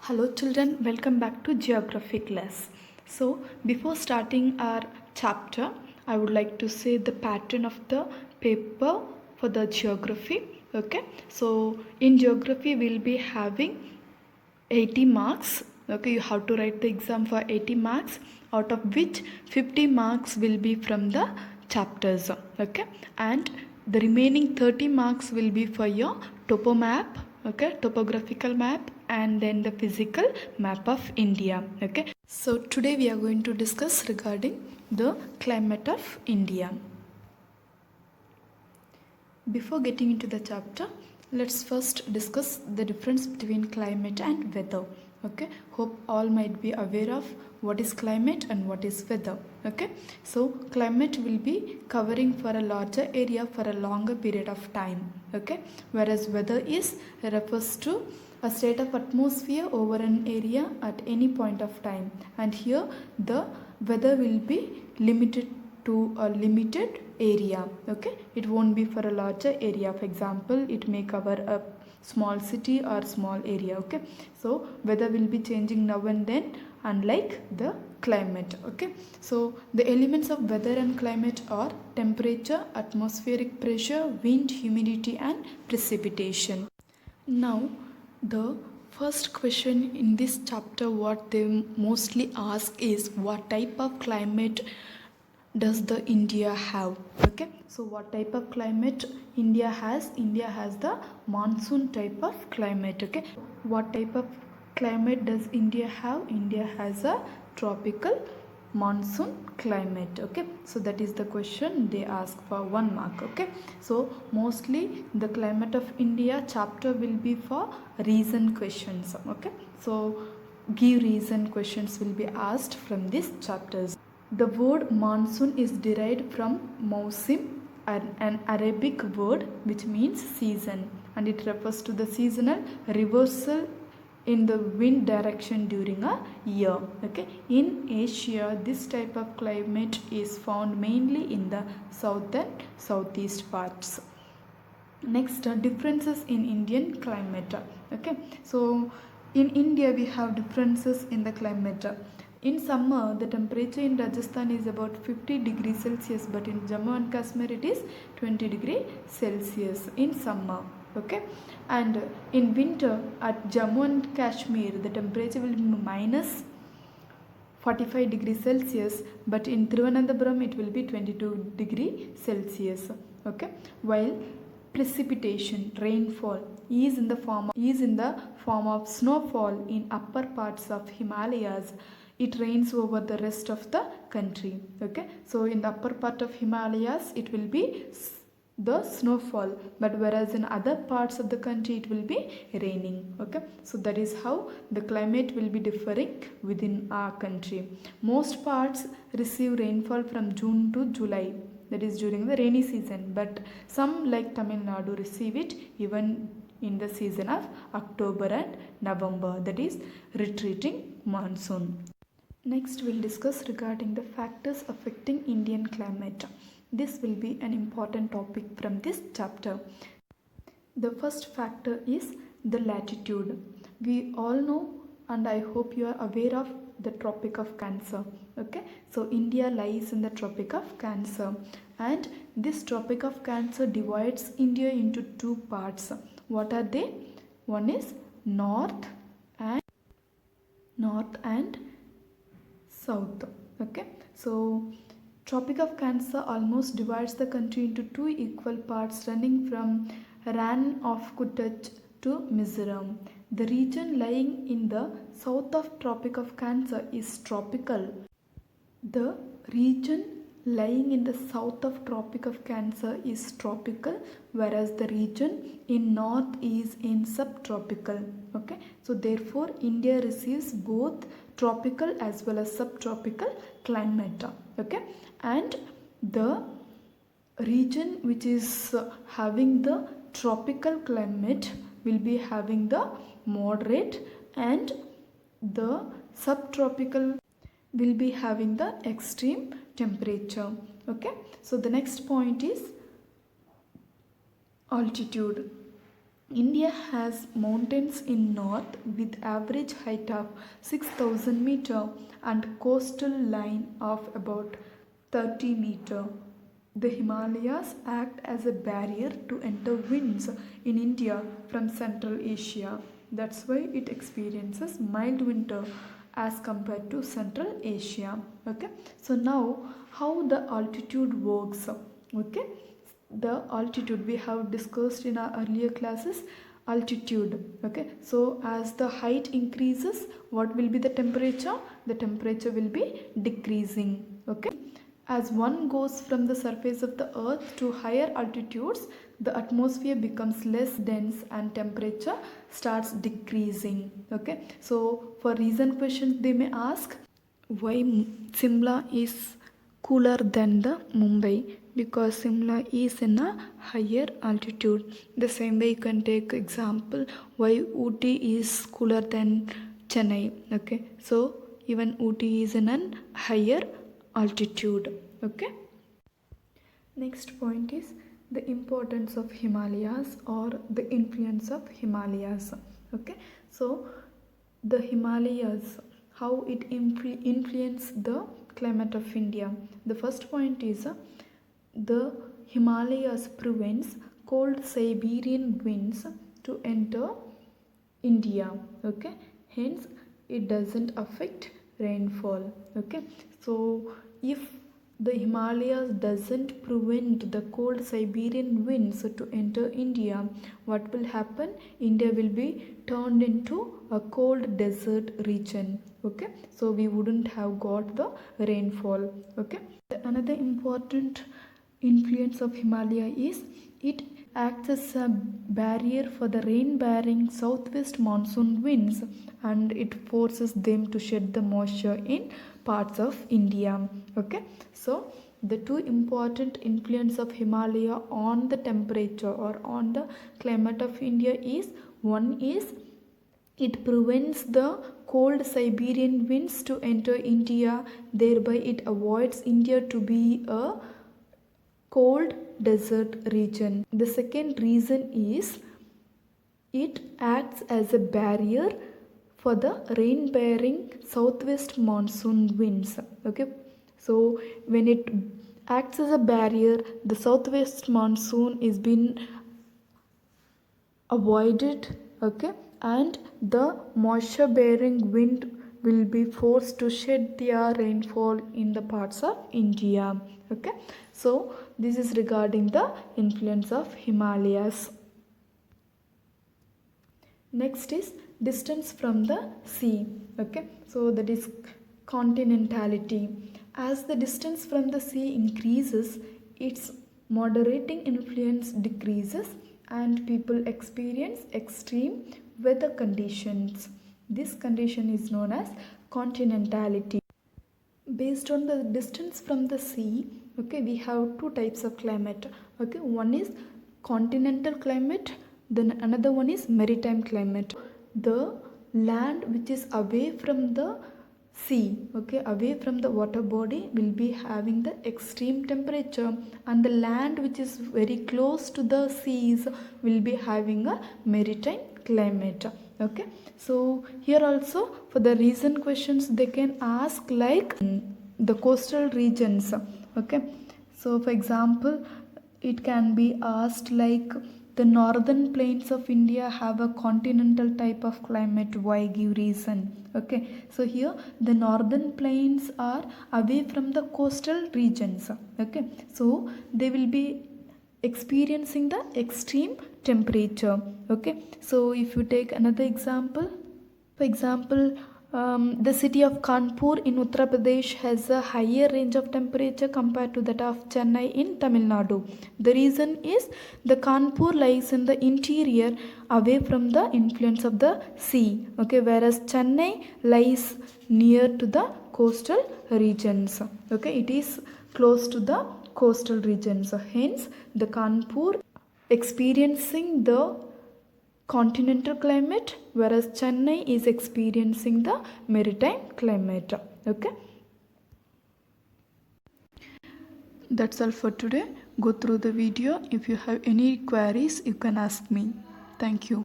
Hello children, welcome back to geography class. So before starting our chapter, I would like to say the pattern of the paper for the geography. Okay, so in geography we'll be having 80 marks. Okay, you have to write the exam for 80 marks, out of which 50 marks will be from the chapters. Okay, and the remaining 30 marks will be for your topo map. Okay, topographical map, and then the physical map of India. Okay, so today we are going to discuss regarding the climate of India. Before getting into the chapter, let's first discuss the difference between climate and weather. Okay, hope all might be aware of what is climate and what is weather. Okay, so climate will be covering for a larger area for a longer period of time. Okay, whereas weather refers to a state of atmosphere over an area at any point of time, and here the weather will be limited to a limited area. Okay, it won't be for a larger area. For example, it may cover a small city or small area. Okay, so weather will be changing now and then, unlike the climate. Okay, so the elements of weather and climate are temperature, atmospheric pressure, wind, humidity and precipitation. Now the first question in this chapter, what they mostly ask is what type of climate does the India have? Okay, so what type of climate India has? India has the monsoon type of climate. Okay, what type of climate does India have? India has a tropical monsoon climate. Okay, so that is the question they ask for 1 mark. Okay, so mostly the climate of India chapter will be for reason questions. Okay, so give reason questions will be asked from these chapters. The word monsoon is derived from mausim, an Arabic word which means season, and it refers to the seasonal reversal in the wind direction during a year. Okay, in Asia this type of climate is found mainly in the south and southeast parts. Next, differences in Indian climate. Okay, so in India we have differences in the climate. In summer, the temperature in Rajasthan is about 50 degrees Celsius, but in Jammu and Kashmir it is 20 degrees Celsius in summer. Okay, and in winter at Jammu and Kashmir the temperature will be minus 45 degrees Celsius, but in Thiruvananthapuram it will be 22 degrees Celsius. Okay, while precipitation, rainfall is in the form of snowfall in upper parts of Himalayas. It rains over the rest of the country. Okay, so in the upper part of Himalayas it will be the snowfall, but whereas in other parts of the country it will be raining. Okay, so that is how the climate will be differing within our country. Most parts receive rainfall from June to July, that is during the rainy season, but some like Tamil Nadu receive it even in the season of October and November, that is retreating monsoon. Next we'll discuss regarding the factors affecting Indian climate. This will be an important topic from this chapter. The first factor is the latitude. We all know, and I hope you are aware of, the Tropic of Cancer. Okay, so India lies in the Tropic of Cancer, and this Tropic of Cancer divides India into two parts. What are they? One is north and south. Okay, so Tropic of Cancer almost divides the country into two equal parts running from Rann of Kutch to Mizoram. The region lying in the south of Tropic of Cancer is tropical. The region lying in the south of Tropic of Cancer is tropical, whereas the region in north is in subtropical. Okay, so therefore India receives both tropical as well as subtropical climate. Okay, and the region which is having the tropical climate will be having the moderate, and the subtropical will be having the extreme temperature. Okay, so the next point is altitude. India has mountains in north with average height of 6000 meter and coastal line of about 30 meter. The Himalayas act as a barrier to enter winds in India from Central Asia. That's why it experiences mild winter as compared to Central Asia. Okay, so now how the altitude works. Okay, the altitude we have discussed in our earlier classes, altitude. Okay, so as the height increases, what will be the temperature? The temperature will be decreasing. Okay, as one goes from the surface of the earth to higher altitudes, the atmosphere becomes less dense and temperature starts decreasing. Okay, so for recent questions they may ask why Simla is cooler than the Mumbai, because Simla is in a higher altitude. The same way you can take example why Ooty is cooler than Chennai. Okay, so even Ooty is in an higher altitude. Okay. Next point is the importance of Himalayas or the influence of Himalayas. Okay, so the Himalayas, how it influence the climate of India. The first point is the Himalayas prevents cold Siberian winds to enter India. Okay, hence it doesn't affect rainfall. Okay, so if the Himalayas doesn't prevent the cold Siberian winds to enter India, what will happen? India will be turned into a cold desert region. Okay, so we wouldn't have got the rainfall. Okay, another important influence of Himalaya is it acts as a barrier for the rain bearing southwest monsoon winds, and it forces them to shed the moisture in parts of India. Okay, so the two important influence of Himalaya on the temperature or on the climate of India is, one is it prevents the cold Siberian winds to enter India, thereby it avoids India to be a cold desert region. The second reason is it acts as a barrier for the rain bearing southwest monsoon winds. Okay, so when it acts as a barrier, the southwest monsoon is been avoided. Okay, and the moisture bearing wind will be forced to shed their rainfall in the parts of India. Okay, so this is regarding the influence of Himalayas. Next is distance from the sea. Okay, so that is continentality. As the distance from the sea increases, its moderating influence decreases and people experience extreme weather conditions. This condition is known as continentality. Based on the distance from the sea, okay, we have two types of climate. Okay, one is continental climate, then another one is maritime climate. The land which is away from the sea, okay, away from the water body, will be having the extreme temperature, and the land which is very close to the seas will be having a maritime climate. Okay, so here also for the recent questions they can ask like the coastal regions. Okay, so for example it can be asked like the northern plains of India have a continental type of climate, why, give reason. Okay, so here the northern plains are away from the coastal regions. Okay, so they will be experiencing the extreme temperature. Okay, so if you take another example, for example, the city of Kanpur in Uttar Pradesh has a higher range of temperature compared to that of Chennai in Tamil Nadu. The reason is the Kanpur lies in the interior away from the influence of the sea. Okay, whereas Chennai lies near to the coastal regions. Okay, it is close to the coastal regions. Hence, the Kanpur experiencing the continental climate, whereas Chennai is experiencing the maritime climate. Okay, that's all for today. Go through the video. If you have any queries, you can ask me. Thank you.